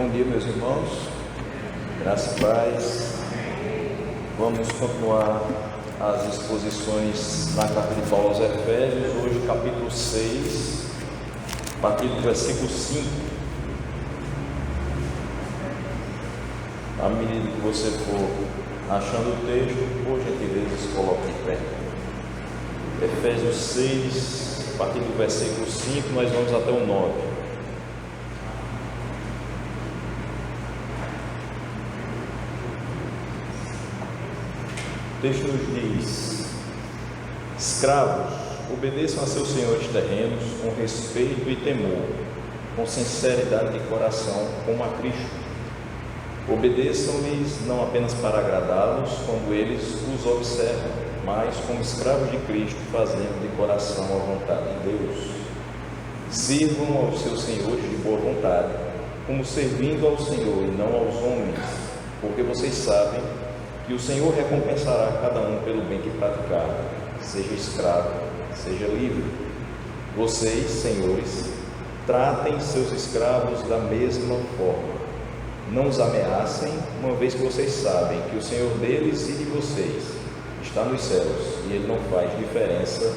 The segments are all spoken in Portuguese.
Bom dia, meus irmãos, graça e paz. Vamos continuar as exposições na carta de Paulo aos Efésios, hoje capítulo 6, a partir do versículo 5. À medida que você for achando o texto, por gentileza, se coloque de pé. Efésios 6, a partir do versículo 5, nós vamos até o 9. O texto nos diz: escravos, obedeçam a seus senhores terrenos com respeito e temor, com sinceridade de coração, como a Cristo. Obedeçam-lhes não apenas para agradá-los quando eles os observam, mas como escravos de Cristo, fazendo de coração a vontade de Deus. Sirvam aos seus senhores de boa vontade, como servindo ao Senhor e não aos homens, porque vocês sabem que o Senhor recompensará cada um pelo bem que praticar, seja escravo, seja livre. Vocês, senhores, tratem seus escravos da mesma forma. Não os ameacem, uma vez que vocês sabem que o Senhor deles e de vocês está nos céus e Ele não faz diferença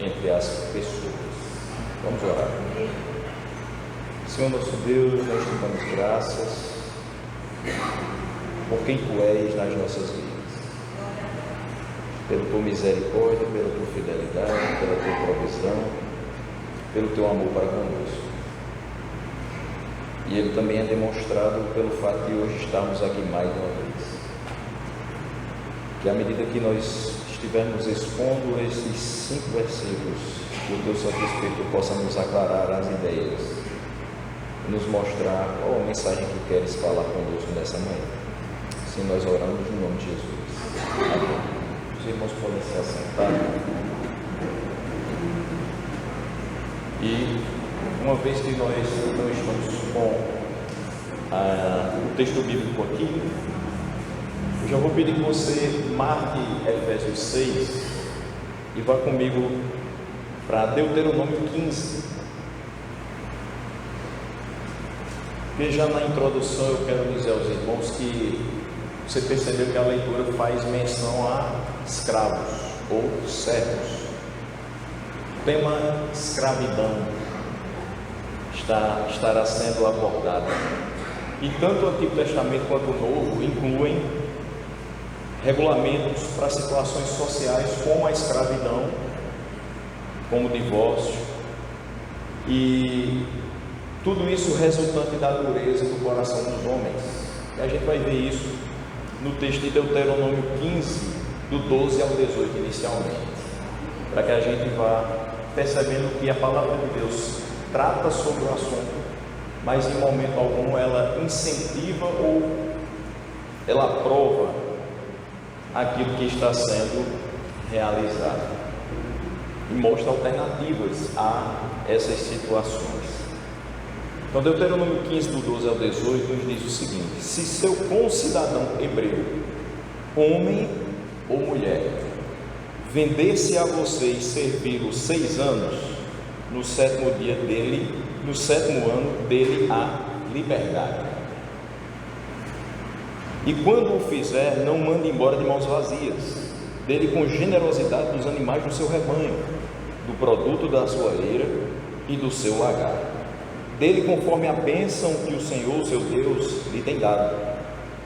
entre as pessoas. Vamos orar. Senhor nosso Deus, nós te damos graças por quem Tu és nas nossas vidas, pela Tua misericórdia, pela Tua fidelidade, pela Tua provisão, pelo Teu amor para conosco. E Ele também é demonstrado pelo fato de hoje estarmos aqui mais uma vez. Que à medida que nós estivermos expondo esses 5 versículos, que o Teu Santo Espírito possa nos aclarar as ideias, nos mostrar qual a mensagem que queres falar conosco nessa manhã. Assim nós oramos no nome de Jesus. Amém. Os irmãos podem se assentar. E uma vez que nós não estamos com o texto bíblico aqui, eu já vou pedir que você marque Efésios 6 e vá comigo para Deuteronômio 15. E já na introdução eu quero dizer aos irmãos que você percebeu que a leitura faz menção a escravos ou servos. O tema escravidão estará sendo abordado. E tanto o Antigo Testamento quanto o Novo incluem regulamentos para situações sociais como a escravidão, como o divórcio, e tudo isso resultante da dureza do coração dos homens. E a gente vai ver isso no texto de Deuteronômio 15, do 12 ao 18 inicialmente, para que a gente vá percebendo que a palavra de Deus trata sobre o assunto, mas em momento algum ela incentiva ou ela aprova aquilo que está sendo realizado e mostra alternativas a essas situações. Então, Deuteronômio 15, do 12 ao 18, nos diz o seguinte: se seu concidadão hebreu, homem ou mulher, vender-se a vocês servi-lo 6 anos, no 7º ano dele a liberdade. E quando o fizer, não mande embora de mãos vazias, dele com generosidade dos animais do seu rebanho, do produto da sua eira e do seu lagar. Dele conforme a bênção que o Senhor, seu Deus, lhe tem dado.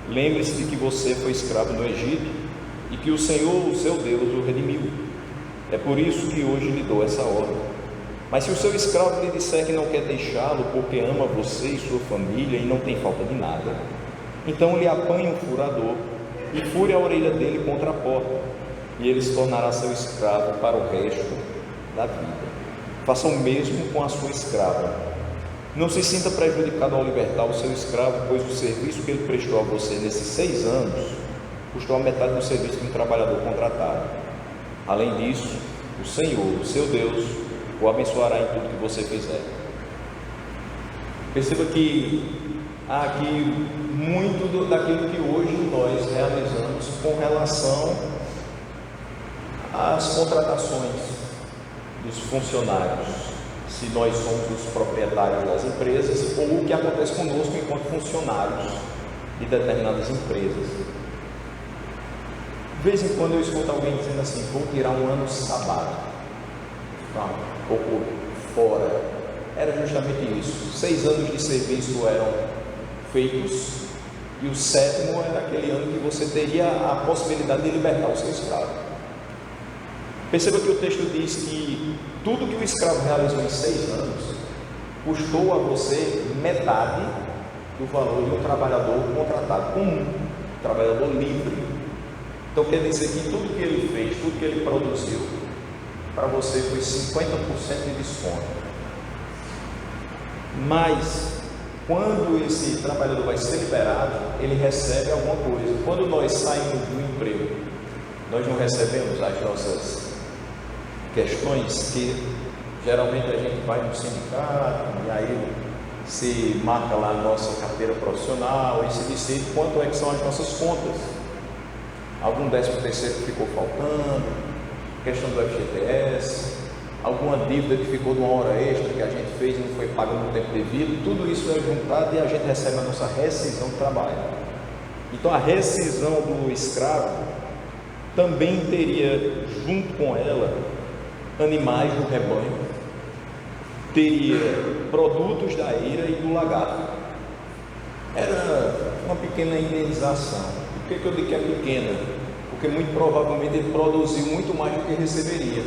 Lembre-se de que você foi escravo no Egito e que o Senhor, o seu Deus, o redimiu. É por isso que hoje lhe dou essa ordem. Mas se o seu escravo lhe disser que não quer deixá-lo porque ama você e sua família e não tem falta de nada, então lhe apanhe um furador e fure a orelha dele contra a porta, e ele se tornará seu escravo para o resto da vida. Faça o mesmo com a sua escrava. Não se sinta prejudicado ao libertar o seu escravo, pois o serviço que ele prestou a você nesses 6 anos custou a metade do serviço de um trabalhador contratado. Além disso, o Senhor, o seu Deus, o abençoará em tudo que você fizer. Perceba que há aqui muito daquilo que hoje nós realizamos com relação às contratações dos funcionários, se nós somos os proprietários das empresas ou o que acontece conosco enquanto funcionários de determinadas empresas. De vez em quando eu escuto alguém dizendo assim: vou tirar um ano sabático, um pouco fora. Era justamente isso. 6 anos de serviço eram feitos e o 7º era aquele ano que você teria a possibilidade de libertar o seu escravo. Perceba que o texto diz que tudo que o escravo realizou em 6 anos custou a você metade do valor de um trabalhador contratado comum, um trabalhador livre. Então quer dizer que tudo que ele fez, tudo que ele produziu, para você foi 50% de desconto. Mas quando esse trabalhador vai ser liberado, ele recebe alguma coisa. Quando nós saímos do emprego, nós não recebemos as nossas questões, que geralmente a gente vai no sindicato e aí se marca lá a nossa carteira profissional e se decide quanto é que são as nossas contas. Algum 13º que ficou faltando, questão do FGTS, alguma dívida que ficou de uma hora extra que a gente fez e não foi paga no tempo devido. Tudo isso é juntado e a gente recebe a nossa rescisão do trabalho. Então a rescisão do escravo também teria junto com ela animais do rebanho, teria produtos da eira e do lagarto. Era uma pequena indenização. Por que eu digo que é pequena? Porque muito provavelmente ele produziu muito mais do que receberia.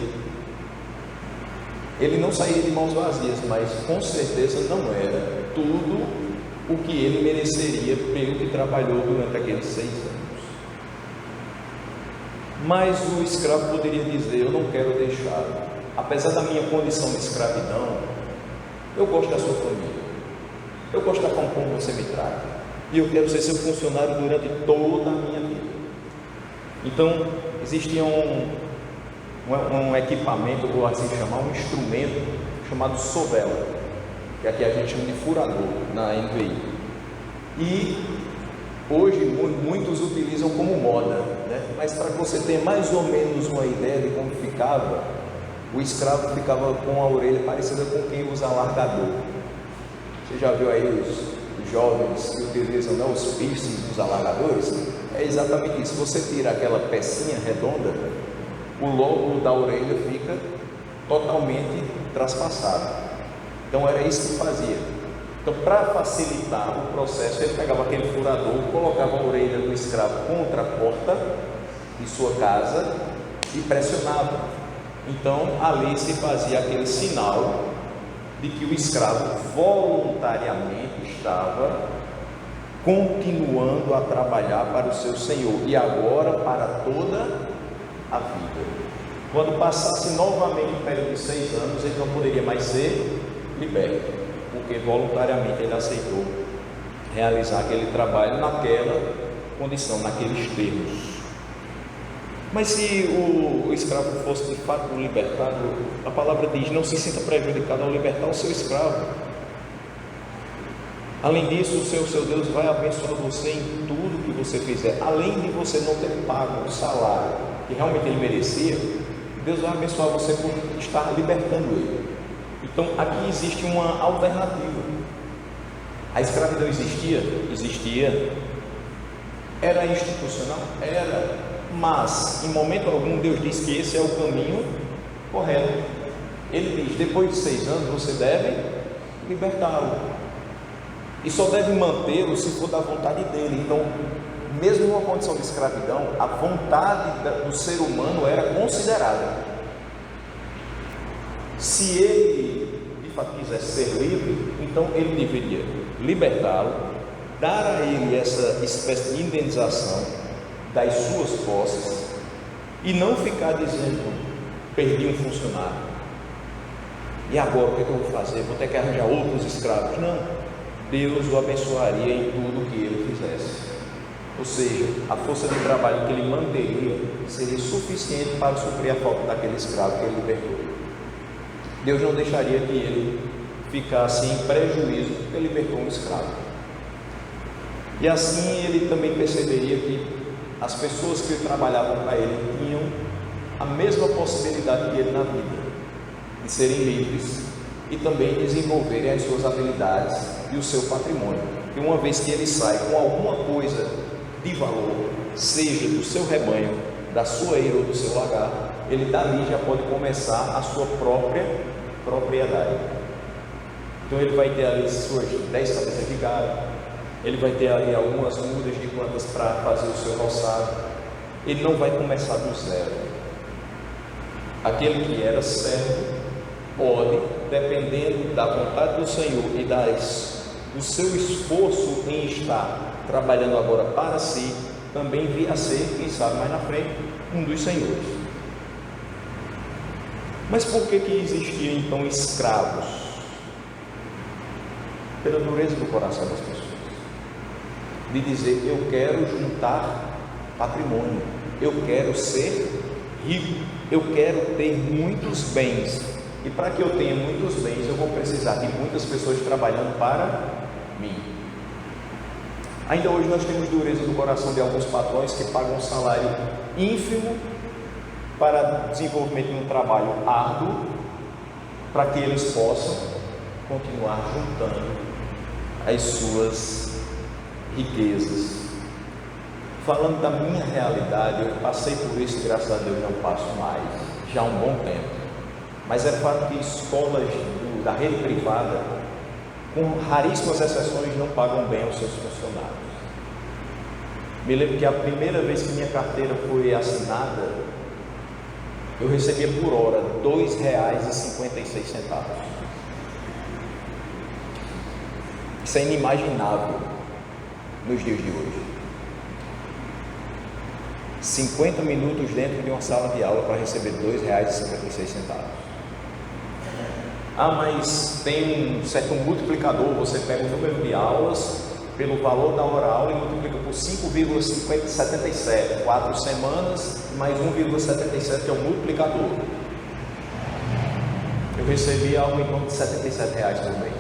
Ele não sairia de mãos vazias, mas com certeza não era tudo o que ele mereceria pelo que trabalhou durante aqueles 6 anos. Mas o escravo poderia dizer: eu não quero deixar, apesar da minha condição de escravidão, eu gosto da sua família, eu gosto da forma como você me trata, e eu quero ser seu funcionário durante toda a minha vida. Então existia um equipamento, vou assim chamar, um instrumento chamado sovela, que aqui a gente chama de furador na NVI. E hoje muitos utilizam como moda, né? Mas para que você tenha mais ou menos uma ideia de como ficava, o escravo ficava com a orelha parecida com quem usa alargador. Você já viu aí os jovens que utilizam, né, os piercings dos alargadores? É exatamente isso. Você tira aquela pecinha redonda, o lobo da orelha fica totalmente traspassado. Então era isso que fazia. Então, para facilitar o processo, ele pegava aquele furador, colocava a orelha do escravo contra a porta de sua casa e pressionava. Então ali se fazia aquele sinal de que o escravo voluntariamente estava continuando a trabalhar para o seu senhor, e agora para toda a vida. Quando passasse novamente o período de 6 anos, ele não poderia mais ser liberto, porque voluntariamente ele aceitou realizar aquele trabalho naquela condição, naqueles termos. Mas se o escravo fosse de fato libertado, a palavra diz: não se sinta prejudicado ao libertar o seu escravo. Além disso, o seu Deus vai abençoar você em tudo que você fizer. Além de você não ter pago o salário que realmente ele merecia, Deus vai abençoar você por estar libertando ele. Então aqui existe uma alternativa. A escravidão existia? Existia. Era institucional? Era. Mas em momento algum Deus diz que esse é o caminho correto. Ele diz: depois de 6 anos você deve libertá-lo, e só deve mantê-lo se for da vontade dele. Então, mesmo numa condição de escravidão, a vontade do ser humano era considerada. Se ele de fato quisesse ser livre, então ele deveria libertá-lo, dar a ele essa espécie de indenização das suas posses, e não ficar dizendo: perdi um funcionário, e agora o que eu vou fazer? Vou ter que arranjar outros escravos. Não, Deus o abençoaria em tudo que ele fizesse. Ou seja, a força de trabalho que ele manteria seria suficiente para suprir a falta daquele escravo que ele libertou. Deus não deixaria que ele ficasse em prejuízo porque libertou um escravo. E assim ele também perceberia que as pessoas que trabalhavam para ele tinham a mesma possibilidade que ele na vida, de serem livres e também desenvolverem as suas habilidades e o seu patrimônio. E uma vez que ele sai com alguma coisa de valor, seja do seu rebanho, da sua eira ou do seu lagar, ele dali já pode começar a sua própria propriedade. Então ele vai ter ali suas 10 cabeças de gado, ele vai ter ali algumas mudas de plantas para fazer o seu roçado. Ele não vai começar do zero. Aquele que era servo pode, dependendo da vontade do Senhor e do seu esforço em estar trabalhando agora para si, também vir a ser, quem sabe mais na frente, um dos senhores. Mas por que existiam então escravos? Pela dureza do coração das pessoas, de dizer: eu quero juntar patrimônio, eu quero ser rico, eu quero ter muitos bens, e para que eu tenha muitos bens eu vou precisar de muitas pessoas trabalhando para mim. Ainda hoje nós temos dureza do coração de alguns patrões que pagam um salário ínfimo para desenvolvimento de um trabalho árduo, para que eles possam continuar juntando as suas riquezas. Falando da minha realidade, eu passei por isso, graças a Deus não passo mais, já há um bom tempo. Mas é fato que escolas da rede privada, com raríssimas exceções, não pagam bem aos seus funcionários. Me lembro que a primeira vez que minha carteira foi assinada, eu recebia por hora R$ 2,56. Isso é inimaginável nos dias de hoje. 50 minutos dentro de uma sala de aula para receber R$ 2,56. Ah, mas tem um certo multiplicador, você pega o número de aulas pelo valor da hora-aula e multiplica por 5,77, 4 semanas, mais 1,77, que é o multiplicador. Eu recebi algo em torno de R$ 77 por mês,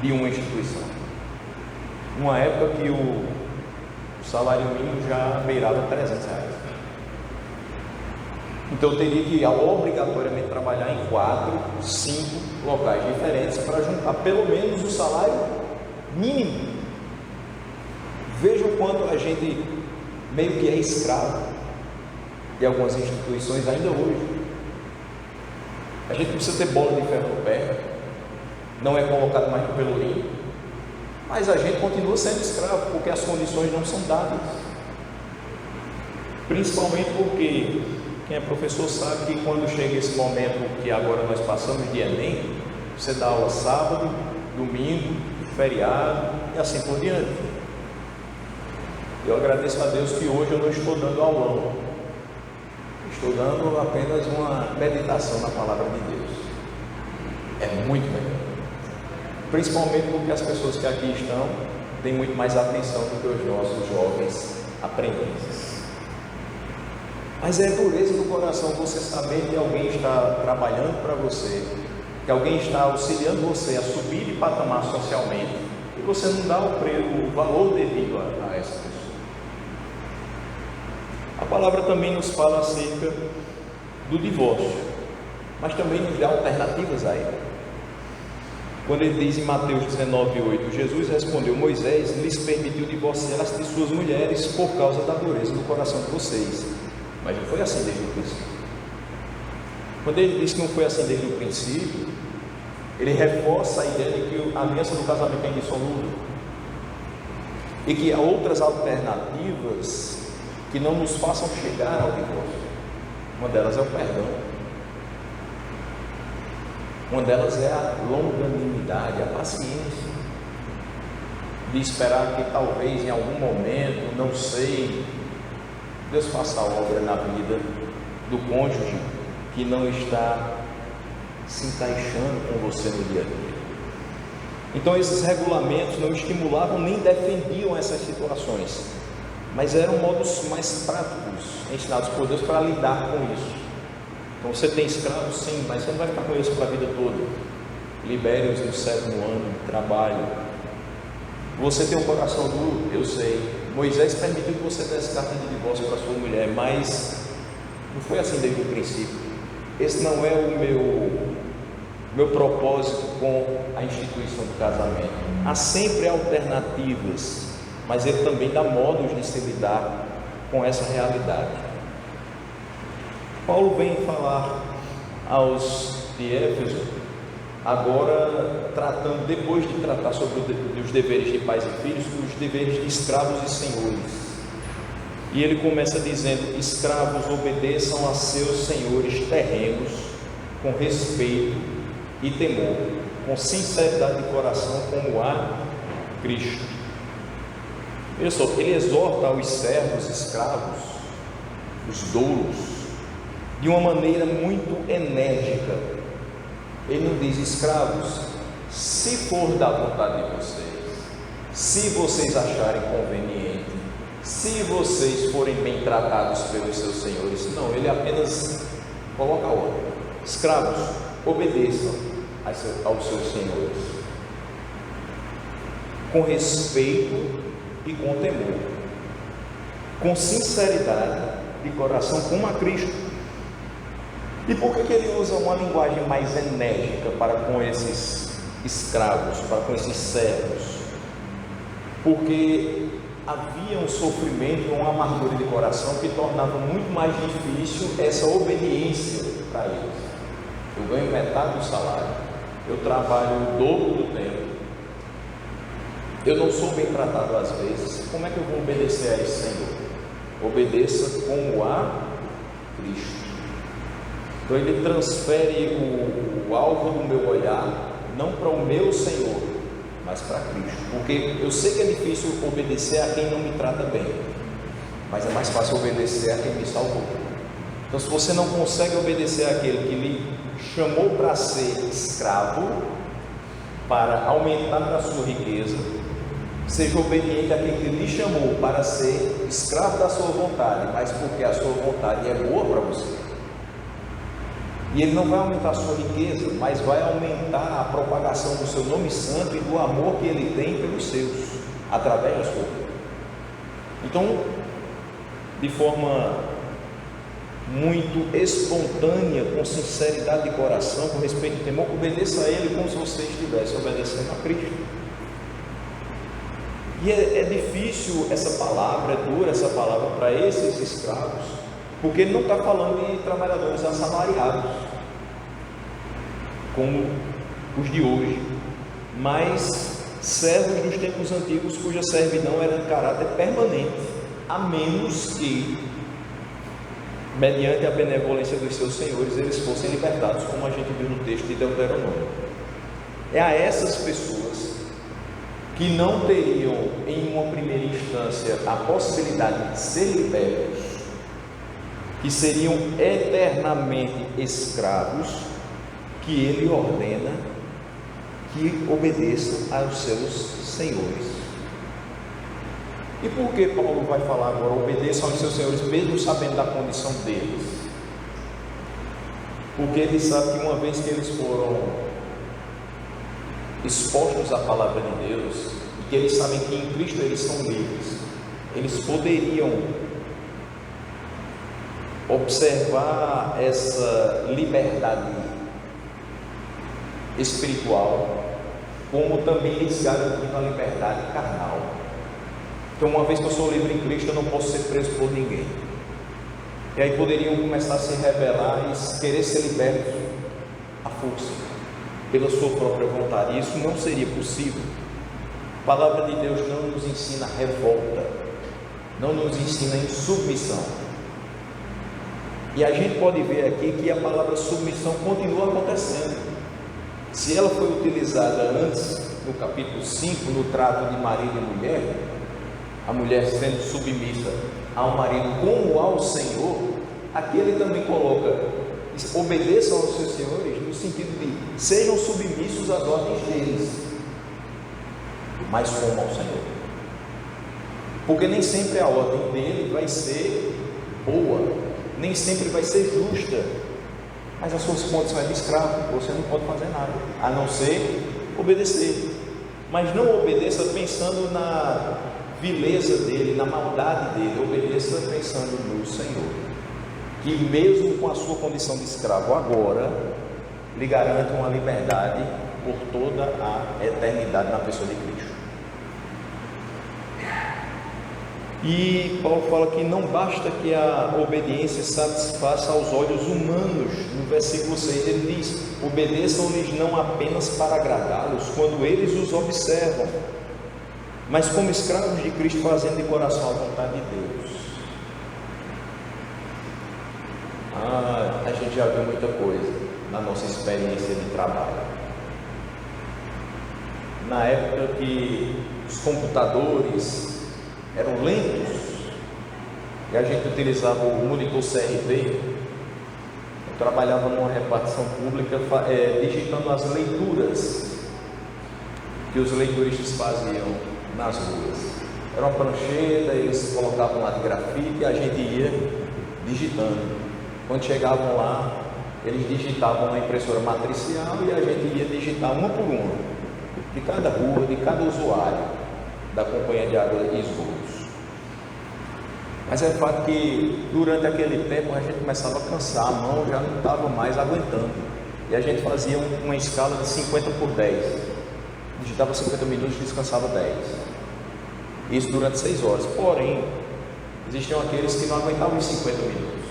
de uma instituição. Numa época que o salário mínimo já beirava R$ 300. Então eu teria que obrigatoriamente trabalhar em 4, 5 locais diferentes para juntar pelo menos o salário mínimo. Veja o quanto a gente meio que é escravo de algumas instituições ainda hoje. A gente não precisa ter bola de ferro no pé, não é colocado mais no pelourinho, mas a gente continua sendo escravo porque as condições não são dadas. Principalmente porque quem é professor sabe que quando chega esse momento que agora nós passamos de Enem, você dá aula sábado, domingo, feriado e assim por diante. Eu agradeço a Deus que hoje eu não estou dando aulão, estou dando apenas uma meditação na palavra de Deus. É muito melhor, principalmente porque as pessoas que aqui estão têm muito mais atenção do que os nossos jovens aprendizes. Mas é dureza do coração você saber que alguém está trabalhando para você, que alguém está auxiliando você a subir de patamar socialmente, e você não dá o valor devido a essa pessoa. A palavra também nos fala acerca do divórcio, mas também nos dá alternativas a ele. Quando ele diz em Mateus 19:8, Jesus respondeu: Moisés lhes permitiu divorciar-se de suas mulheres por causa da dureza do coração de vocês. Mas não foi assim desde o princípio. Quando ele diz que não foi assim desde o princípio, ele reforça a ideia de que a aliança do casamento é indissolúvel e que há outras alternativas que não nos façam chegar ao divórcio. Uma delas é o perdão, uma delas é a longanimidade, a paciência de esperar que talvez em algum momento, não sei, Deus faça a obra na vida do cônjuge que não está se encaixando com você no dia a dia. Então esses regulamentos não estimulavam nem defendiam essas situações, mas eram modos mais práticos ensinados por Deus para lidar com isso. Então você tem escravos, sim, mas você não vai ficar com isso para a vida toda. Libere-os no 7º ano de trabalho. Você tem um coração duro, eu sei. Moisés permitiu que você desse carta de divórcio para sua mulher, mas não foi assim desde o princípio. Esse não é o meu propósito com a instituição do casamento. Há sempre alternativas, mas ele também dá modos de se lidar com essa realidade. Paulo vem falar aos de Éfeso, agora tratando, depois de tratar sobre os deveres de pais e filhos, os deveres de escravos e senhores. E ele começa dizendo: escravos, obedeçam a seus senhores terrenos com respeito e temor, com sinceridade de coração, como a Cristo. Olha só, ele exorta aos servos, escravos, os doulos, de uma maneira muito enérgica. Ele não diz: escravos, se for da vontade de vocês, se vocês acharem conveniente, se vocês forem bem tratados pelos seus senhores. Não, ele apenas coloca a ordem: escravos, obedeçam aos seus senhores, com respeito e com temor, com sinceridade de coração, como a Cristo. E por que ele usa uma linguagem mais enérgica para com esses escravos, para com esses servos? Porque havia um sofrimento, uma amargura de coração que tornava muito mais difícil essa obediência para eles. Eu ganho metade do salário, eu trabalho o dobro do tempo, eu não sou bem tratado às vezes, como é que eu vou obedecer a esse Senhor? Obedeça como a Cristo. Então ele transfere o alvo do meu olhar não para o meu Senhor, mas para Cristo, porque eu sei que é difícil obedecer a quem não me trata bem, mas é mais fácil obedecer a quem me salvou. Então, se você não consegue obedecer àquele que lhe chamou para ser escravo, para aumentar a sua riqueza, seja obediente àquele que lhe chamou para ser escravo da sua vontade, mas porque a sua vontade é boa para você. E ele não vai aumentar a sua riqueza, mas vai aumentar a propagação do seu nome santo e do amor que ele tem pelos seus, através da sua vida. Então, de forma muito espontânea, com sinceridade de coração, com respeito e temor, obedeça a ele como se você estivesse obedecendo a Cristo. E é difícil essa palavra, é dura essa palavra para esses escravos, porque ele não está falando de trabalhadores assalariados, como os de hoje, mas servos dos tempos antigos, cuja servidão era de caráter permanente, a menos que, mediante a benevolência dos seus senhores, eles fossem libertados, como a gente viu no texto de Deuteronômio. É a essas pessoas que não teriam, em uma primeira instância, a possibilidade de ser libertos, que seriam eternamente escravos, que ele ordena que obedeçam aos seus senhores. E por que Paulo vai falar agora, obedeçam aos seus senhores, mesmo sabendo da condição deles? Porque ele sabe que uma vez que eles foram expostos à palavra de Deus, e que eles sabem que em Cristo eles são livres, eles poderiam observar essa liberdade espiritual, como também lhes garantindo a liberdade carnal. Então, uma vez que eu sou livre em Cristo, eu não posso ser preso por ninguém. E aí poderiam começar a se rebelar e querer ser libertos à força, pela sua própria vontade. E isso não seria possível. A palavra de Deus não nos ensina revolta, não nos ensina insubmissão. E a gente pode ver aqui que a palavra submissão continua acontecendo. Se ela foi utilizada antes, no capítulo 5, no trato de marido e mulher, a mulher sendo submissa ao marido como ao Senhor, aqui ele também coloca: obedeçam aos seus senhores, no sentido de sejam submissos às ordens deles, mas como ao Senhor. Porque nem sempre a ordem dele vai ser boa, nem sempre vai ser justa, mas as suas condições de escravo, você não pode fazer nada, a não ser obedecer. Mas não obedeça pensando na vileza dele, na maldade dele, obedeça pensando no Senhor, que mesmo com a sua condição de escravo agora, lhe garante uma liberdade por toda a eternidade na pessoa de Cristo. E Paulo fala que não basta que a obediência satisfaça aos olhos humanos. No versículo 6 ele diz: obedeçam-lhes não apenas para agradá-los quando eles os observam, mas como escravos de Cristo, fazendo de coração a vontade de Deus. A gente já viu muita coisa na nossa experiência de trabalho. Na época que os computadores eram lentos e a gente utilizava o monitor CRT, eu trabalhava numa repartição pública digitando as leituras que os leituristas faziam nas ruas. Era uma prancheta, eles colocavam lá de grafite e a gente ia digitando. Quando chegavam lá, eles digitavam na impressora matricial e a gente ia digitar uma por uma, de cada rua, de cada usuário da Companhia de Água e Esgotos. Mas é fato que durante aquele tempo a gente começava a cansar, a mão já não estava mais aguentando. E a gente fazia uma escala de 50 por 10. Digitava 50 minutos e descansava 10. Isso durante 6 horas. Porém, existiam aqueles que não aguentavam os 50 minutos.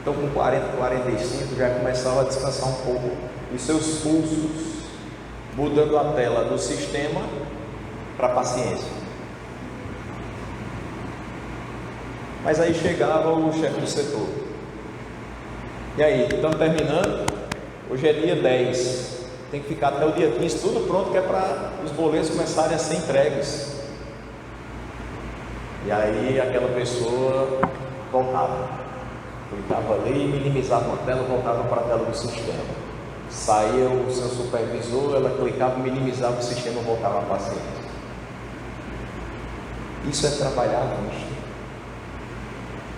Então com 40, 45 já começava a descansar um pouco os seus pulsos, mudando a tela do sistema para a paciência. Mas aí chegava o chefe do setor: e aí, estamos terminando? Hoje é dia 10, tem que ficar até o dia 15 tudo pronto, que é para os boletos começarem a ser entregues. E aí aquela pessoa voltava, clicava ali, minimizava uma tela, voltava para a tela do sistema. Saía o seu supervisor, ela clicava, minimizava o sistema, voltava a paciência. Isso é trabalhar nisso.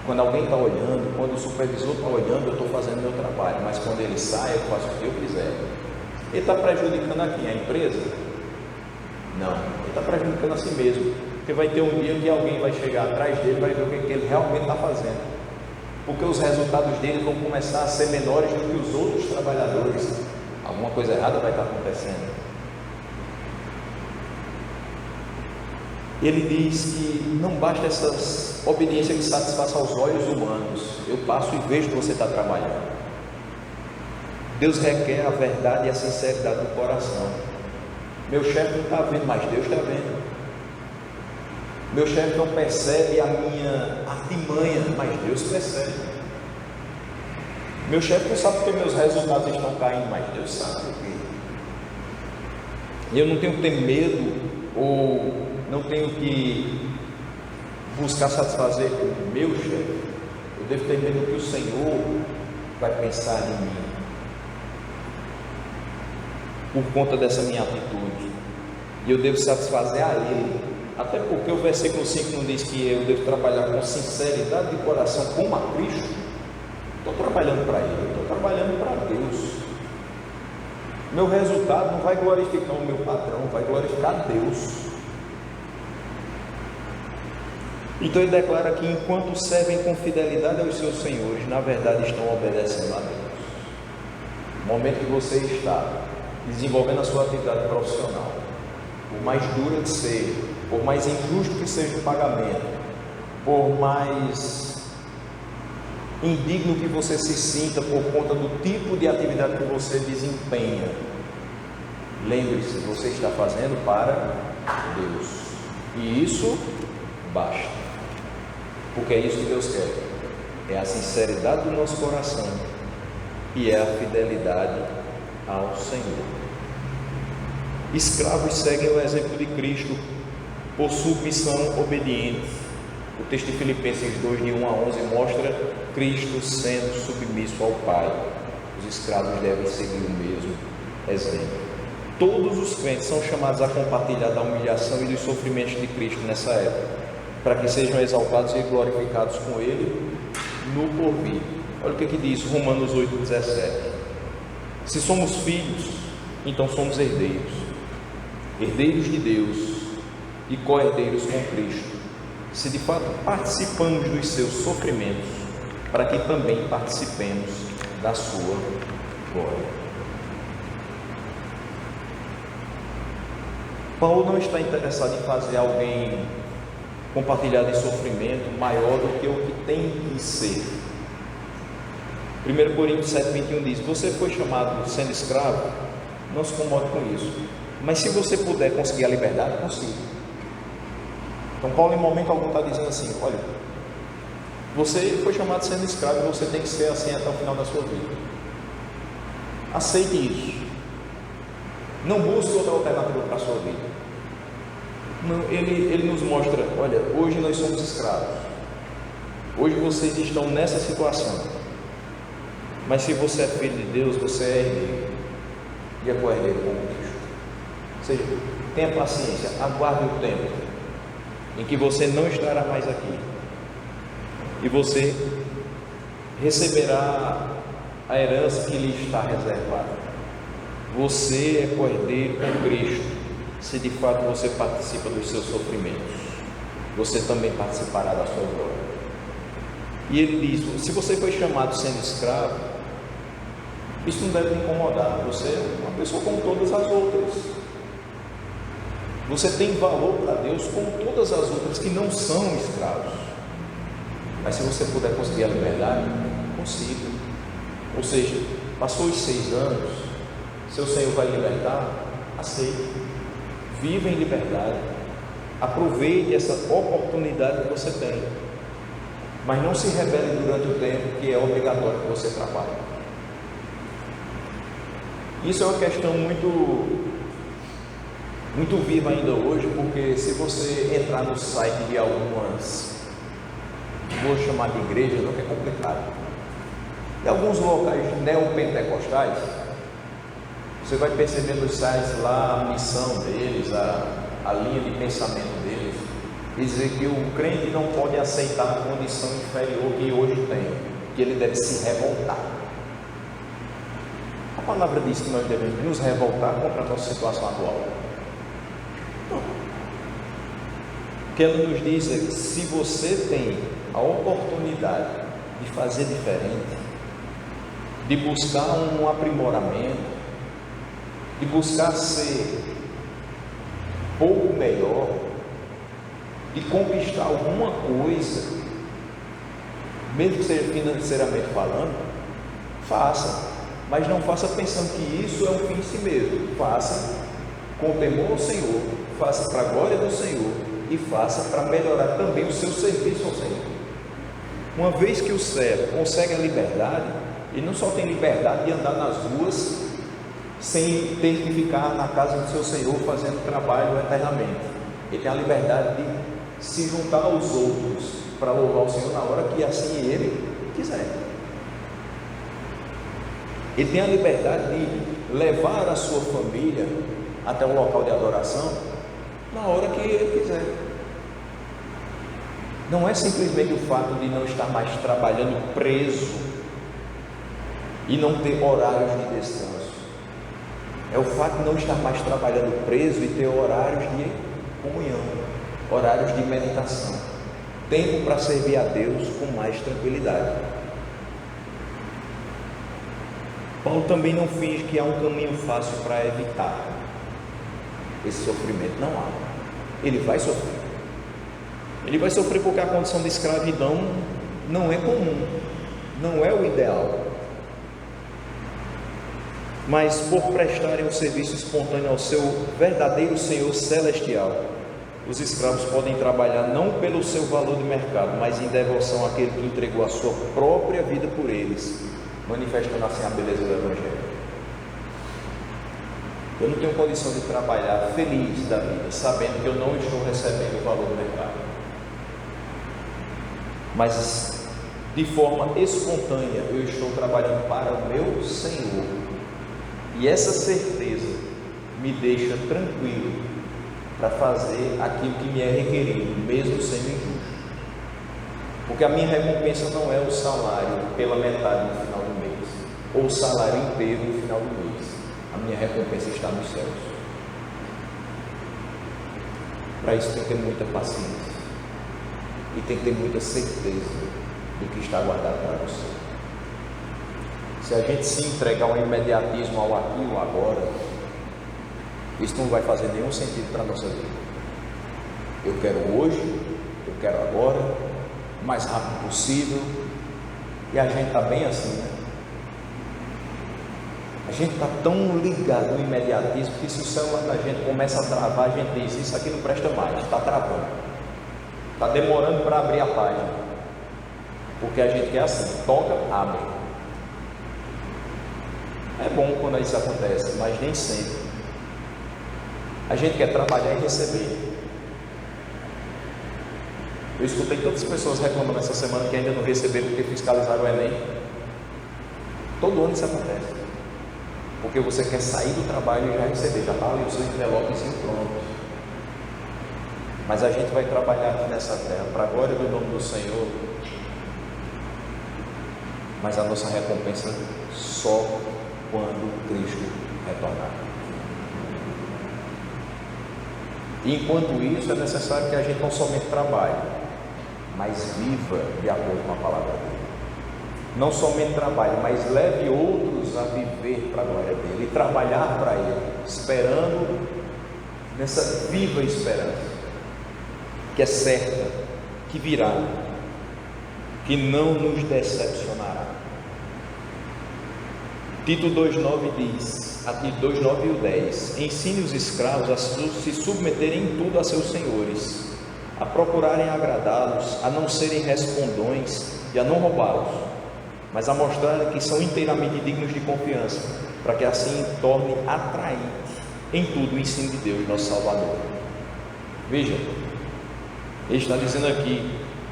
Quando alguém está olhando, quando o supervisor está olhando, eu estou fazendo meu trabalho, mas quando ele sai, eu faço o que eu quiser. Ele está prejudicando a quem? A empresa? Não, ele está prejudicando a si mesmo, porque vai ter um dia que alguém vai chegar atrás dele e vai ver o que ele realmente está fazendo, porque os resultados dele vão começar a ser menores do que os outros trabalhadores. Alguma coisa errada vai estar acontecendo. Ele diz que não basta essa obediência que satisfaça aos olhos humanos. Eu passo e vejo que você está trabalhando. Deus requer a verdade e a sinceridade do coração. Meu chefe não está vendo, mas Deus está vendo. Meu chefe não percebe a minha artimanha, mas Deus percebe. Meu chefe não sabe porque meus resultados estão caindo, mas Deus sabe o quê. E eu não tenho que ter medo, ou não tenho que buscar satisfazer o meu chefe. Eu devo ter medo do que o Senhor vai pensar em mim, por conta dessa minha atitude. E eu devo satisfazer a Ele. Até porque o versículo 5 não diz que eu devo trabalhar com sinceridade de coração como a Cristo. Estou trabalhando para Ele, estou trabalhando para Deus. Meu resultado não vai glorificar o meu patrão, vai glorificar Deus. Então ele declara que enquanto servem com fidelidade aos seus senhores, na verdade estão obedecendo a Deus. No momento que você está desenvolvendo a sua atividade profissional, por mais dura que seja, por mais injusto que seja o pagamento, por mais indigno que você se sinta por conta do tipo de atividade que você desempenha, lembre-se, você está fazendo para Deus, e isso basta, porque é isso que Deus quer, é a sinceridade do nosso coração e é a fidelidade ao Senhor. Escravos seguem o exemplo de Cristo por submissão obediente. O texto de Filipenses 2, de 1 a 11, mostra Cristo sendo submisso ao Pai. Os escravos devem seguir o mesmo exemplo. Todos os crentes são chamados a compartilhar da humilhação e dos sofrimentos de Cristo nessa época, para que sejam exaltados e glorificados com Ele no porvir. Olha o que diz Romanos 8,17. Se somos filhos, então somos herdeiros, herdeiros de Deus e co-herdeiros com Cristo, se de fato participamos dos seus sofrimentos, para que também participemos da sua glória. Paulo não está interessado em fazer alguém compartilhar de sofrimento maior do que o que tem que ser. 1 Coríntios 7,21 diz: você foi chamado sendo escravo, não se incomode com isso, mas se você puder conseguir a liberdade, consiga. Então Paulo em momento algum está dizendo assim: olha, você foi chamado sendo escravo e você tem que ser assim até o final da sua vida. Aceite isso. Não busque outra alternativa para a sua vida. Não, ele nos mostra: olha, hoje nós somos escravos, hoje vocês estão nessa situação, mas se você é filho de Deus, você é herdeiro, e é co-herdeiro com Cristo. Ou seja, tenha paciência, aguarde o tempo em que você não estará mais aqui e você receberá a herança que lhe está reservada. Você é co-herdeiro com Cristo. Se de fato você participa dos seus sofrimentos, você também participará da sua glória. E ele diz: se você foi chamado sendo escravo, isso não deve lhe incomodar. Você é uma pessoa como todas as outras. Você tem valor para Deus como todas as outras que não são escravos. Mas se você puder conseguir a liberdade, consiga. Ou seja, passou os 6 anos, seu Senhor vai libertar, aceite. Viva em liberdade, aproveite essa oportunidade que você tem, mas não se rebele durante o tempo que é obrigatório que você trabalhe. Isso é uma questão muito viva ainda hoje, porque se você entrar no site de algumas, vou chamar de igreja, não, que é complicado, de alguns locais neopentecostais, você vai perceber nos sites lá a missão deles, a linha de pensamento deles, e dizer que o crente não pode aceitar a condição inferior que hoje tem, que ele deve se revoltar. A palavra diz que nós devemos nos revoltar contra a nossa situação atual. Não. O que ela nos diz é que se você tem a oportunidade de fazer diferente, de buscar um aprimoramento, de buscar ser pouco melhor, de conquistar alguma coisa, mesmo que seja financeiramente falando, faça, mas não faça pensando que isso é um fim em si mesmo. Faça com temor ao Senhor, faça para a glória do Senhor e faça para melhorar também o seu serviço ao Senhor. Uma vez que o servo consegue a liberdade, ele não só tem liberdade de andar nas ruas sem ter que ficar na casa do seu Senhor fazendo trabalho eternamente. Ele tem a liberdade de se juntar aos outros para louvar o Senhor na hora que assim ele quiser. Ele tem a liberdade de levar a sua família até o local de adoração na hora que ele quiser. Não é simplesmente o fato de não estar mais trabalhando preso e não ter horários de descanso. É o fato de não estar mais trabalhando preso e ter horários de comunhão, horários de meditação, tempo para servir a Deus com mais tranquilidade. Paulo também não finge que há um caminho fácil para evitar esse sofrimento. Não há. Ele vai sofrer. Ele vai sofrer porque a condição de escravidão não é comum, não é o ideal. Mas por prestarem um serviço espontâneo ao seu verdadeiro Senhor celestial, os escravos podem trabalhar não pelo seu valor de mercado, mas em devoção àquele que entregou a sua própria vida por eles, manifestando assim a beleza do Evangelho. Eu não tenho condição de trabalhar feliz da vida, sabendo que eu não estou recebendo o valor do mercado, mas de forma espontânea eu estou trabalhando para o meu Senhor. E essa certeza me deixa tranquilo para fazer aquilo que me é requerido, mesmo sendo injusto. Porque a minha recompensa não é o salário pela metade no final do mês, ou o salário inteiro no final do mês. A minha recompensa está nos céus. Para isso tem que ter muita paciência e tem que ter muita certeza do que está guardado para você. Se a gente se entregar ao imediatismo, ao aqui e ao agora, isso não vai fazer nenhum sentido para a nossa vida. Eu quero hoje, eu quero agora, o mais rápido possível, e a gente está bem assim, né? A gente está tão ligado no imediatismo que se o celular da gente começa a travar, a gente diz, isso aqui não presta mais, está travando, está demorando para abrir a página, porque a gente quer assim, toca, abre. É bom quando isso acontece, mas nem sempre. A gente quer trabalhar e receber. Eu escutei todas as pessoas reclamando essa semana que ainda não receberam porque fiscalizaram o Enem. Todo ano isso acontece. Porque você quer sair do trabalho e já receber, já está ali o seu envelopezinho pronto. Mas a gente vai trabalhar aqui nessa terra, para a glória do nome do Senhor. Mas a nossa recompensa só quando Cristo retornar. E enquanto isso, é necessário que a gente não somente trabalhe, mas viva de acordo com a palavra dele. Não somente trabalhe, mas leve outros a viver para a glória dele e trabalhar para ele, esperando nessa viva esperança, que é certa, que virá, que não nos decepcionará. Tito 2,9 diz, a Tito 2,9 e o 10: ensine os escravos a se submeterem em tudo a seus senhores, a procurarem agradá-los, a não serem respondões e a não roubá-los, mas a mostrarem que são inteiramente dignos de confiança, para que assim torne atraente em tudo o ensino de Deus, nosso Salvador. Veja, ele está dizendo aqui,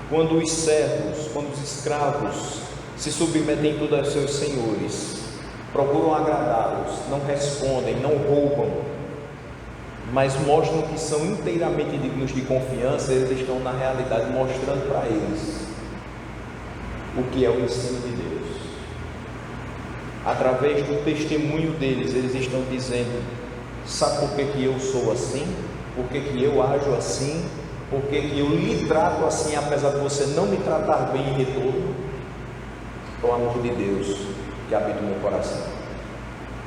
quando os servos, quando os escravos se submetem em tudo a seus senhores, procuram agradá-los, não respondem, não roubam, mas mostram que são inteiramente dignos de confiança, eles estão na realidade mostrando para eles o que é o ensino de Deus. Através do testemunho deles, eles estão dizendo, sabe por que eu sou assim? Por que eu ajo assim? Por que eu lhe trato assim, apesar de você não me tratar bem em retorno? O amor de Deus que habita no meu coração.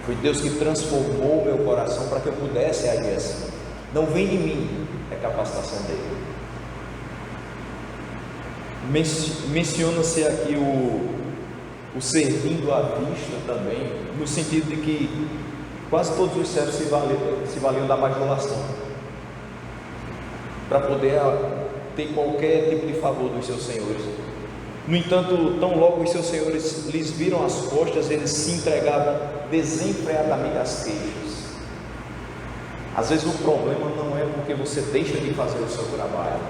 Foi Deus que transformou o meu coração para que eu pudesse agir assim. Não vem de mim, é capacitação dele. Menciona-se aqui o servindo à vista também, no sentido de que quase todos os servos se valiam da bajulação para poder ter qualquer tipo de favor dos seus senhores. No entanto, tão logo os seus senhores lhes viram as costas, eles se entregavam desenfreadamente às queixas. Às vezes o problema não é porque você deixa de fazer o seu trabalho,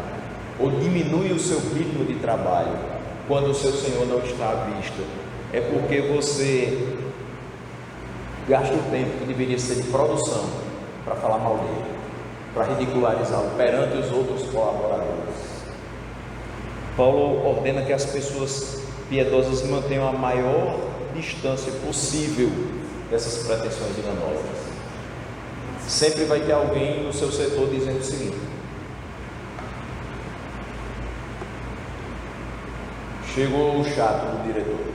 ou diminui o seu ritmo de trabalho, quando o seu Senhor não está à vista. É porque você gasta o tempo que deveria ser de produção para falar mal dele, para ridicularizá-lo perante os outros colaboradores. Paulo ordena que as pessoas piedosas mantenham a maior distância possível dessas pretensões enganosas. Sempre vai ter alguém no seu setor dizendo o seguinte: chegou o chato do diretor,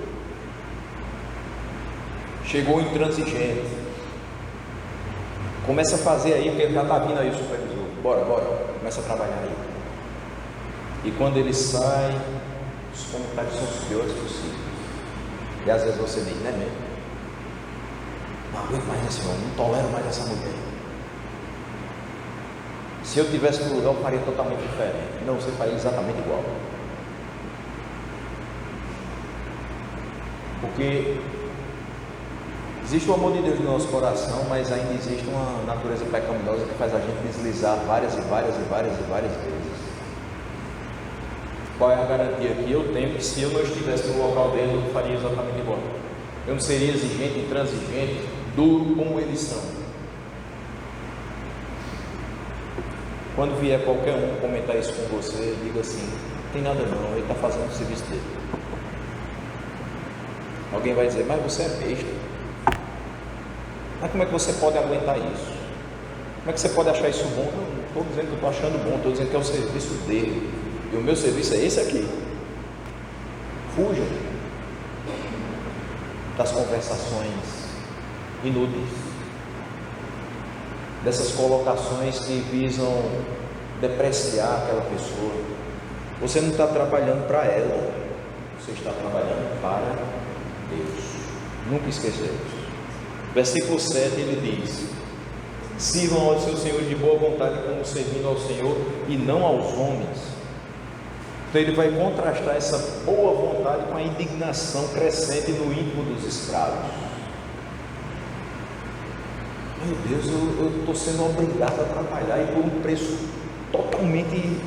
chegou o intransigente, começa a fazer aí, porque já está vindo aí o supervisor, bora, começa a trabalhar aí. E quando ele sai, os comentários são os piores possíveis. E às vezes você diz, não é mesmo? Não aguento mais esse homem, não tolero mais essa mulher. Se eu tivesse no lugar, eu faria totalmente diferente. Não, você faria exatamente igual. Porque existe o amor de Deus no nosso coração, mas ainda existe uma natureza pecaminosa que faz a gente deslizar várias vezes. Qual é a garantia que eu tenho que se eu não estivesse no local deles, eu faria exatamente igual? Eu não seria exigente, intransigente, duro como eles são. Quando vier qualquer um comentar isso com você, diga assim: não tem nada não, ele está fazendo o serviço dele. Alguém vai dizer, mas você é besta. Mas como é que você pode aguentar isso? Como é que você pode achar isso bom? Não estou dizendo que eu estou achando bom, estou dizendo que é o serviço dele. E o meu serviço é esse aqui. Fuja das conversações inúteis. dessas colocações que visam depreciar aquela pessoa. Você não está trabalhando para ela, você está trabalhando para Deus. Nunca esquecemos. Versículo 7 ele diz: sirvam aos seus senhores de boa vontade, como servindo ao Senhor e não aos homens. Então ele vai contrastar essa boa vontade com a indignação crescente no íntimo dos escravos. Meu Deus, eu estou sendo obrigado a trabalhar e por um preço totalmente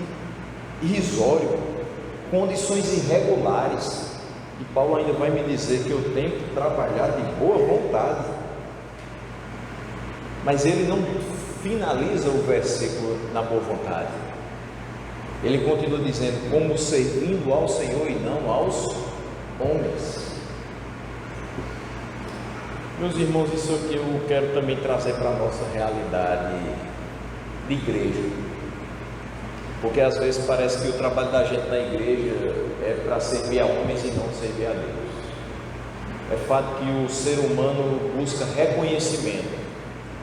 irrisório, condições irregulares. E Paulo ainda vai me dizer que eu tenho que trabalhar de boa vontade. Mas ele não finaliza o versículo na boa vontade. Ele continua dizendo, como servindo ao Senhor e não aos homens. Meus irmãos, isso aqui eu quero também trazer para a nossa realidade de igreja. Porque às vezes parece que o trabalho da gente na igreja é para servir a homens e não servir a Deus. É fato que o ser humano busca reconhecimento.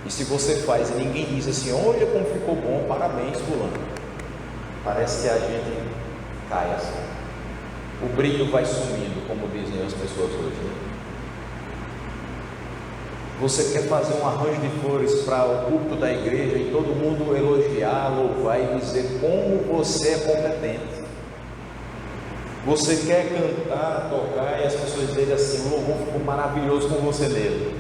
E se você faz e ninguém diz assim, olha como ficou bom, parabéns fulano, parece que a gente cai assim. O brilho vai sumindo, como dizem as pessoas hoje, né? Você quer fazer um arranjo de flores para o culto da igreja e todo mundo elogiar, louvar e dizer como você é competente. Você quer cantar, tocar e as pessoas dizem assim, o louvor ficou maravilhoso com você nele.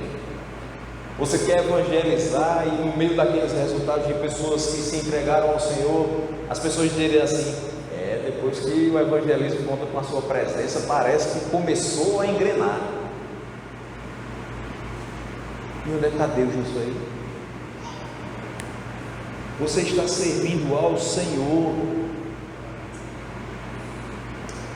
Você quer evangelizar e no meio daqueles resultados de pessoas que se entregaram ao Senhor, as pessoas dizem assim, depois que o evangelismo conta com a sua presença, parece que começou a engrenar. E onde é que está Deus nisso aí? Você está servindo ao Senhor.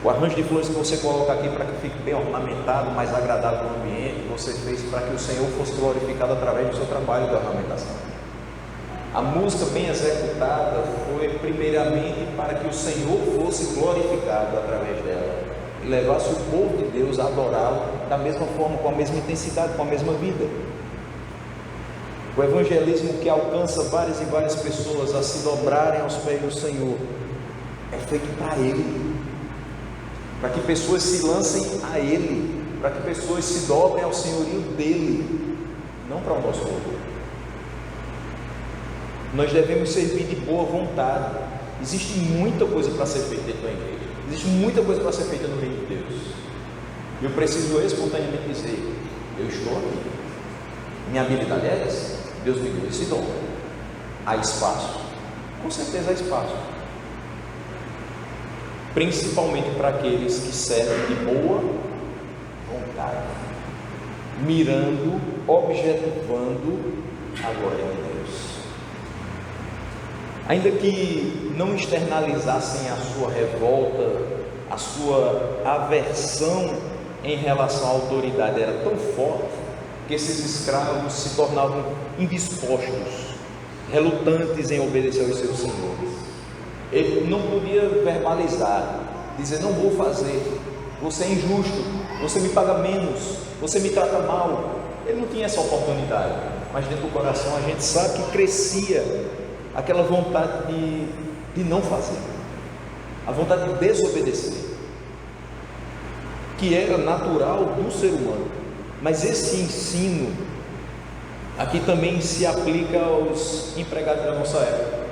O arranjo de flores que você coloca aqui para que fique bem ornamentado, mais agradável no ambiente, você fez para que o Senhor fosse glorificado através do seu trabalho de ornamentação. A música bem executada foi primeiramente para que o Senhor fosse glorificado através dela e levasse o povo de Deus a adorá-lo da mesma forma, com a mesma intensidade, com a mesma vida. O evangelismo que alcança várias e várias pessoas a se dobrarem aos pés do Senhor é feito para Ele, para que pessoas se lancem a Ele, para que pessoas se dobrem ao senhorio dEle, não para o nosso orgulho. Nós devemos servir de boa vontade. Existe muita coisa para ser feita dentro da igreja, existe muita coisa para ser feita no reino de Deus. Eu preciso espontaneamente dizer, eu estou aqui, minha habilidade é essa, Deus me deu esse dom. Há espaço? Com certeza há espaço. Principalmente para aqueles que servem de boa vontade, mirando, objetivando a glória de Deus. Ainda que não externalizassem a sua revolta, a sua aversão em relação à autoridade era tão forte que esses escravos se tornavam indispostos, relutantes em obedecer aos seus senhores. Ele não podia verbalizar, dizer, não vou fazer, você é injusto, você me paga menos, você me trata mal. Ele não tinha essa oportunidade, mas dentro do coração a gente sabe que crescia aquela vontade de não fazer, a vontade de desobedecer, que era natural do ser humano. Mas esse ensino aqui também se aplica aos empregados da nossa época.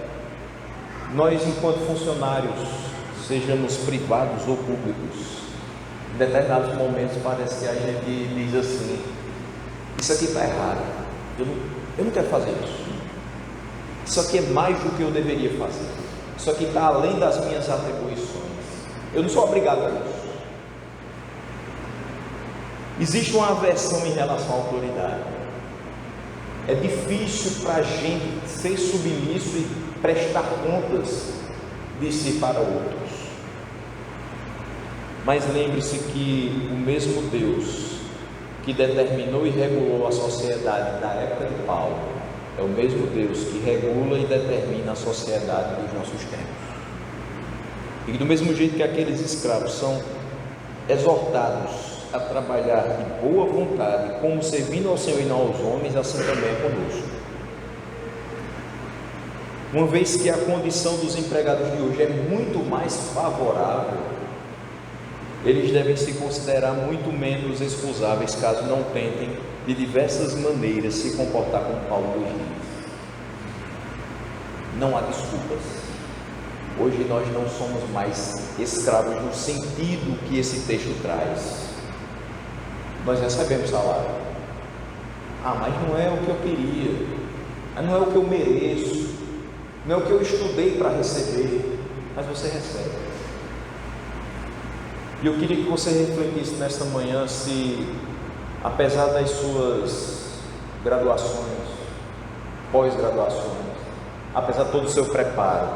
Nós, enquanto funcionários, sejamos privados ou públicos, em determinados momentos parece que a gente diz assim, isso aqui está errado, eu não quero fazer isso aqui é mais do que eu deveria fazer, isso aqui está além das minhas atribuições, eu não sou obrigado a isso. Existe uma aversão em relação à autoridade. É difícil para a gente ser submisso e prestar contas de si para outros. Mas lembre-se que o mesmo Deus que determinou e regulou a sociedade da época de Paulo é o mesmo Deus que regula e determina a sociedade dos nossos tempos. E do mesmo jeito que aqueles escravos são exortados a trabalhar de boa vontade, como servindo ao Senhor e não aos homens, assim também é conosco. Uma vez que a condição dos empregados de hoje é muito mais favorável, eles devem se considerar muito menos excusáveis caso não tentem de diversas maneiras se comportar como Paulo nos diz. Não há desculpas. Hoje nós não somos mais escravos no sentido que esse texto traz. Nós recebemos salário. Mas não é o que eu queria, não é o que eu mereço, não é o que eu estudei para receber, mas você recebe. E eu queria que você refletisse nesta manhã se, apesar das suas graduações, pós-graduações, apesar de todo o seu preparo,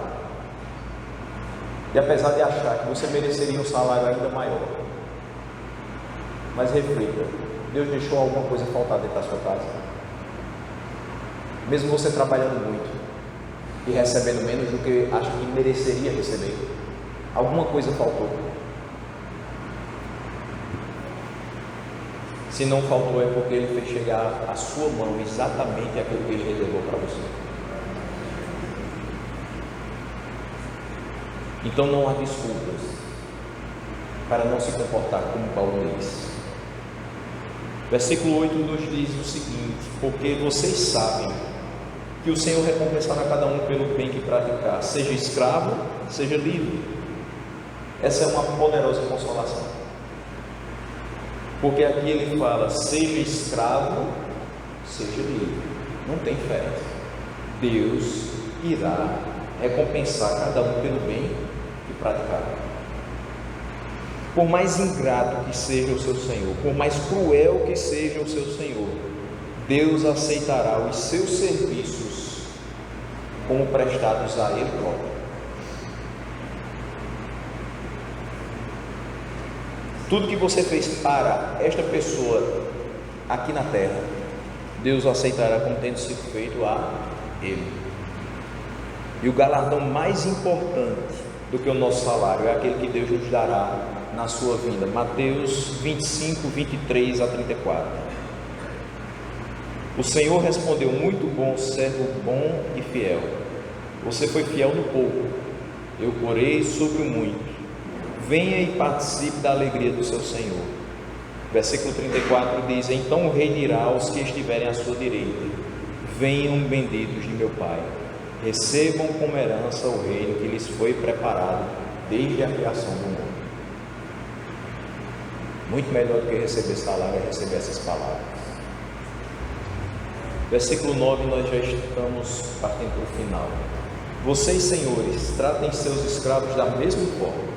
e apesar de achar que você mereceria um salário ainda maior, mas reflita, Deus deixou alguma coisa faltar dentro da sua casa? Mesmo você trabalhando muito e recebendo menos do que acha que mereceria receber, alguma coisa faltou. Se não faltou, é porque Ele fez chegar à sua mão exatamente aquilo que Ele reservou para você. Então não há desculpas para não se comportar como Paulo diz. Versículo 8 nos diz o seguinte: porque vocês sabem que o Senhor recompensará cada um pelo bem que praticar, seja escravo, seja livre. Essa é uma poderosa consolação, porque aqui ele fala, seja escravo, seja livre, não tem diferença. Deus irá recompensar cada um pelo bem que praticar. Por mais ingrato que seja o seu Senhor, por mais cruel que seja o seu Senhor, Deus aceitará os seus serviços como prestados a Ele próprio. Tudo que você fez para esta pessoa aqui na terra, Deus aceitará como tendo sido feito a Ele. E o galardão mais importante do que o nosso salário é aquele que Deus nos dará na sua vinda. Mateus 25, 23 a 34. O Senhor respondeu: muito bom, servo bom e fiel. Você foi fiel no pouco, eu porei sobre o muito. Venha e participe da alegria do seu Senhor. Versículo 34 diz: então o rei dirá aos que estiverem à sua direita: venham benditos de meu Pai, recebam como herança o reino que lhes foi preparado desde a criação do mundo. Muito melhor do que receber salário é receber essas palavras. Versículo 9, nós já estamos partindo para o final. Vocês, senhores, tratem seus escravos da mesma forma.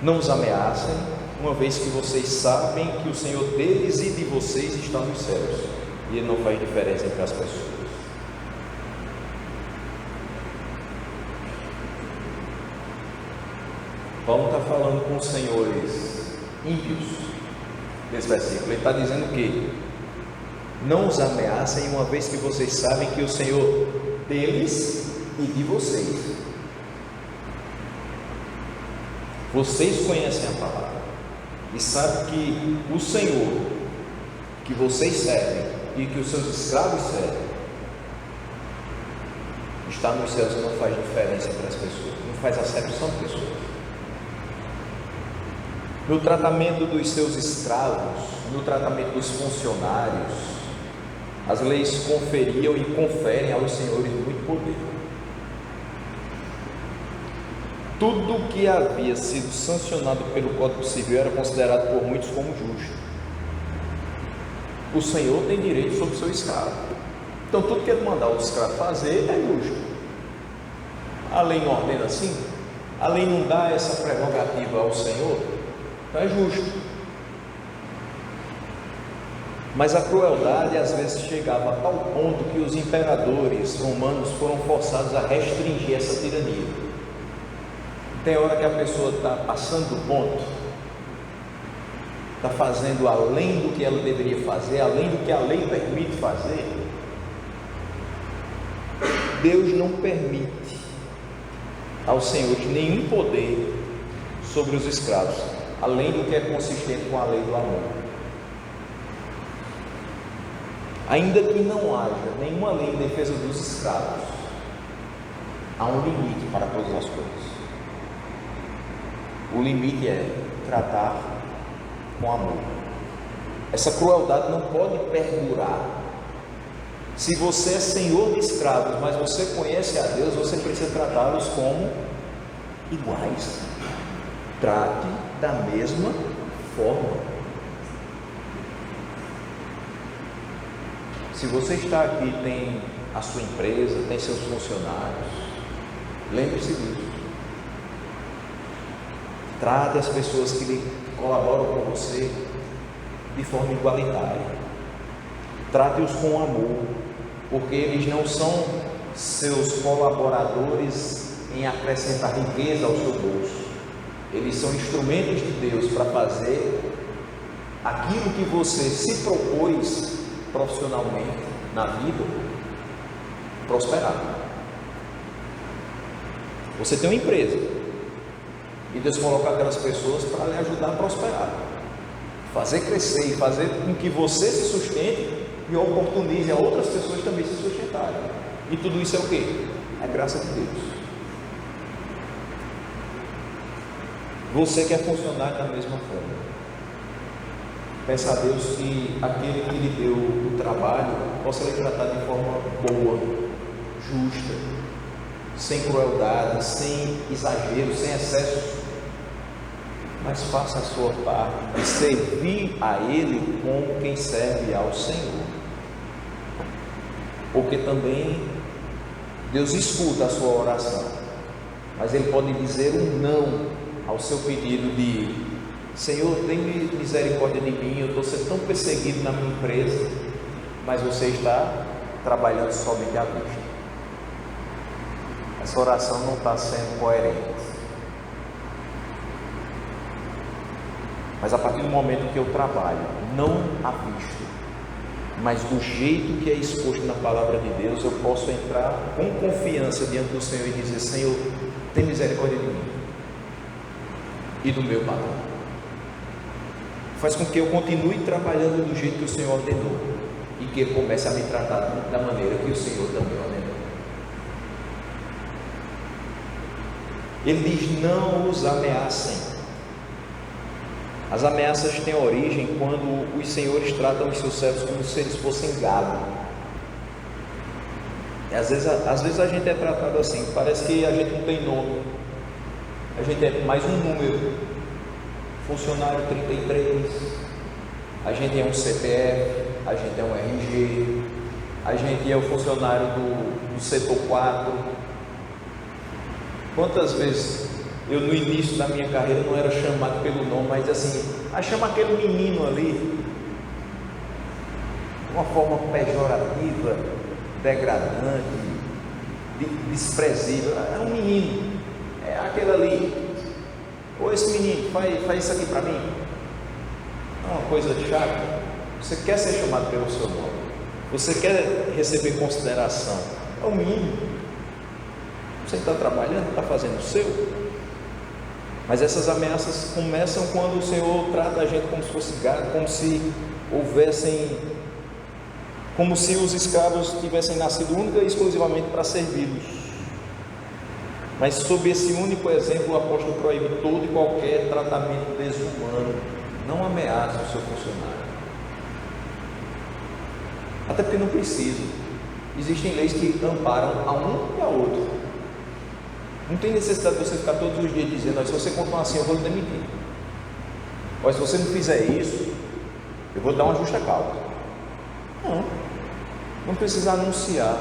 Não os ameacem, uma vez que vocês sabem que o Senhor deles e de vocês está nos céus, e Ele não faz diferença entre as pessoas. Paulo está falando com os senhores ímpios nesse versículo. Ele está dizendo que não os ameacem, uma vez que vocês sabem que o Senhor deles e de vocês. Vocês conhecem a palavra e sabem que o Senhor que vocês servem e que os seus escravos servem está nos céus e não faz diferença para as pessoas, não faz acepção de pessoas. No tratamento dos seus escravos, no tratamento dos funcionários, as leis conferiam e conferem aos senhores muito poder. Tudo que havia sido sancionado pelo Código Civil era considerado por muitos como justo. O Senhor tem direito sobre o seu escravo. Então tudo que ele mandar o escravo fazer é justo. A lei não ordena assim? A lei não dá essa prerrogativa ao Senhor? Então é justo. Mas a crueldade às vezes chegava a tal ponto que os imperadores romanos foram forçados a restringir essa tirania. Tem hora que a pessoa está passando do ponto, está fazendo além do que ela deveria fazer, além do que a lei permite fazer. Deus não permite aos senhores nenhum poder sobre os escravos, além do que é consistente com a lei do amor. Ainda que não haja nenhuma lei em defesa dos escravos, há um limite para todas as coisas. O limite é tratar com amor. Essa crueldade não pode perdurar. Se você é senhor de escravos, mas você conhece a Deus, você precisa tratá-los como iguais. Trate da mesma forma. Se você está aqui, tem a sua empresa, tem seus funcionários, lembre-se disso. Trate as pessoas que colaboram com você de forma igualitária. Trate-os com amor, porque eles não são seus colaboradores em acrescentar riqueza ao seu bolso. Eles são instrumentos de Deus para fazer aquilo que você se propôs profissionalmente na vida prosperar. Você tem uma empresa e Deus coloca aquelas pessoas para lhe ajudar a prosperar, fazer crescer e fazer com que você se sustente e oportunize a outras pessoas também se sustentarem. E tudo isso é o quê? É graça de Deus. Você quer funcionar da mesma forma. Peça a Deus que aquele que lhe deu o trabalho possa lhe tratar de forma boa, justa, sem crueldade, sem exagero, sem excesso. Mas faça a sua parte e servir a Ele como quem serve ao Senhor. Porque também Deus escuta a sua oração, mas Ele pode dizer um não ao seu pedido de: Senhor, tem misericórdia de mim, eu estou sendo tão perseguido na minha empresa, mas você está trabalhando somente à vista. Essa oração não está sendo coerente. Mas a partir do momento que eu trabalho, não à vista, mas do jeito que é exposto na palavra de Deus, eu posso entrar com confiança diante do Senhor e dizer: Senhor, tem misericórdia de mim e do meu patrão. Faz com que eu continue trabalhando do jeito que o Senhor ordenou e que Ele comece a me tratar da maneira que o Senhor também ordenou. Ele diz: não os ameacem. As ameaças têm origem quando os senhores tratam os seus servos como se eles fossem gado. E às vezes a gente é tratado assim, parece que a gente não tem nome, a gente é mais um número. Funcionário 33, a gente é um CPF, a gente é um RG, a gente é o funcionário do setor 4. Quantas vezes eu, no início da minha carreira, não era chamado pelo nome, mas assim, chama aquele menino ali, de uma forma pejorativa, degradante, desprezível. É um menino, é aquele ali. Ou esse menino, faz isso aqui para mim. É uma coisa chata. Você quer ser chamado pelo seu nome, você quer receber consideração, é o mínimo. Você está trabalhando, está fazendo o seu. Mas essas ameaças começam quando o Senhor trata a gente como se fosse gado, como se os escravos tivessem nascido única e exclusivamente para servi-los. Mas sob esse único exemplo, o apóstolo proíbe todo e qualquer tratamento desumano. Não ameace o seu funcionário. Até porque não precisa. Existem leis que amparam a um e a outro. Não tem necessidade de você ficar todos os dias dizendo: se você continuar assim, eu vou lhe demitir. Ou se você não fizer isso, eu vou dar uma justa causa. Não precisa anunciar,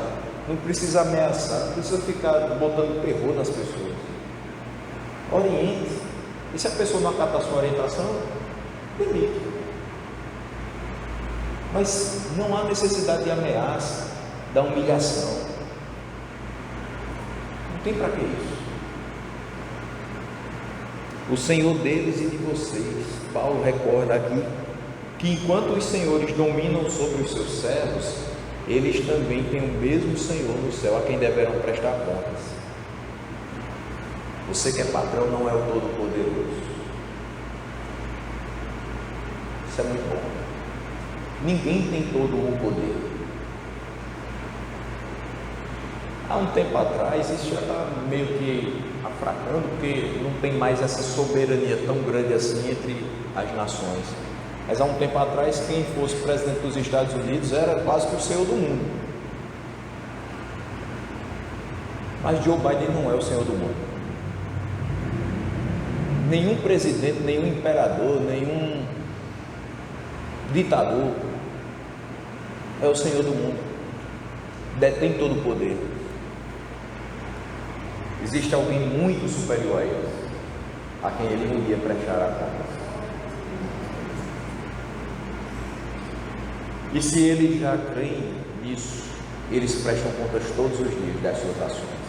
não precisa ameaçar, não precisa ficar botando terror nas pessoas. Oriente. E se a pessoa não acatar a sua orientação, demite. Mas não há necessidade de ameaça, da humilhação. Não tem para que isso. O Senhor deles e de vocês, Paulo recorda aqui, que enquanto os senhores dominam sobre os seus servos, eles também têm o mesmo Senhor no céu, a quem deverão prestar contas. Você que é patrão não é o Todo-Poderoso. Isso é muito bom. Ninguém tem todo o poder. Há um tempo atrás, isso já está meio que afracando, porque não tem mais essa soberania tão grande assim entre as nações. Mas há um tempo atrás, quem fosse presidente dos Estados Unidos era quase que o senhor do mundo. Mas Joe Biden não é o senhor do mundo. Nenhum presidente, nenhum imperador, nenhum ditador é o senhor do mundo. Detém todo o poder. Existe alguém muito superior a ele, a quem ele não ia prestar a conta. E se eles já creem nisso, eles prestam contas todos os dias das suas ações.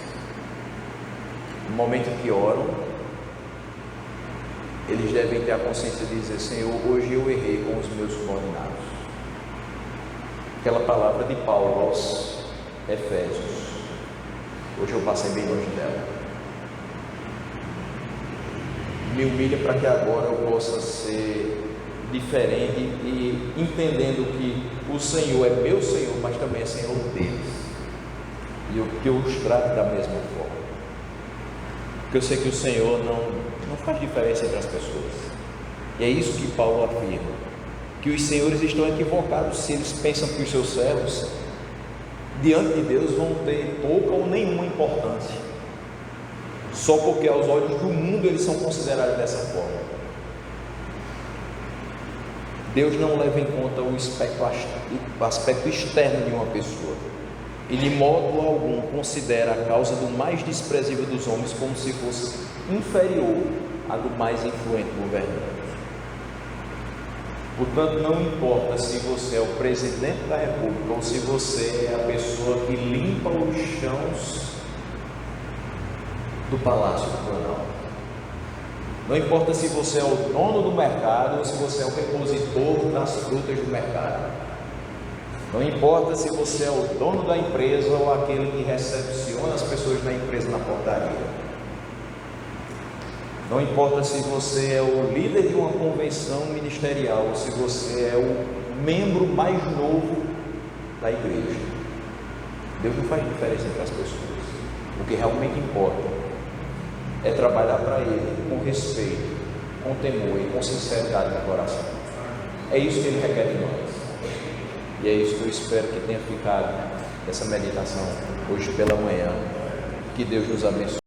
No momento em que oram, eles devem ter a consciência de dizer: Senhor, hoje eu errei com os meus subordinados. Aquela palavra de Paulo aos Efésios, hoje eu passei bem longe dela. Me humilha para que agora eu possa ser diferente e entendendo que o Senhor é meu Senhor, mas também é Senhor deles, e que eu os trato da mesma forma, porque eu sei que o Senhor não faz diferença entre as pessoas. E é isso que Paulo afirma, que os senhores estão equivocados se eles pensam que os seus servos diante de Deus vão ter pouca ou nenhuma importância, só porque aos olhos do mundo eles são considerados dessa forma. Deus não leva em conta o aspecto externo de uma pessoa. Ele, de modo algum, considera a causa do mais desprezível dos homens como se fosse inferior à do mais influente governante. Portanto, não importa se você é o presidente da República ou se você é a pessoa que limpa os chãos do Palácio do Planalto. Não importa se você é o dono do mercado ou se você é o repositor das frutas do mercado. Não importa se você é o dono da empresa ou aquele que recepciona as pessoas da empresa na portaria. Não importa se você é o líder de uma convenção ministerial ou se você é o membro mais novo da igreja. Deus não faz diferença entre as pessoas. O que realmente importa é trabalhar para Ele com respeito, com temor e com sinceridade no coração. É isso que Ele requer de nós. E é isso que eu espero que tenha ficado essa meditação hoje pela manhã. Que Deus nos abençoe.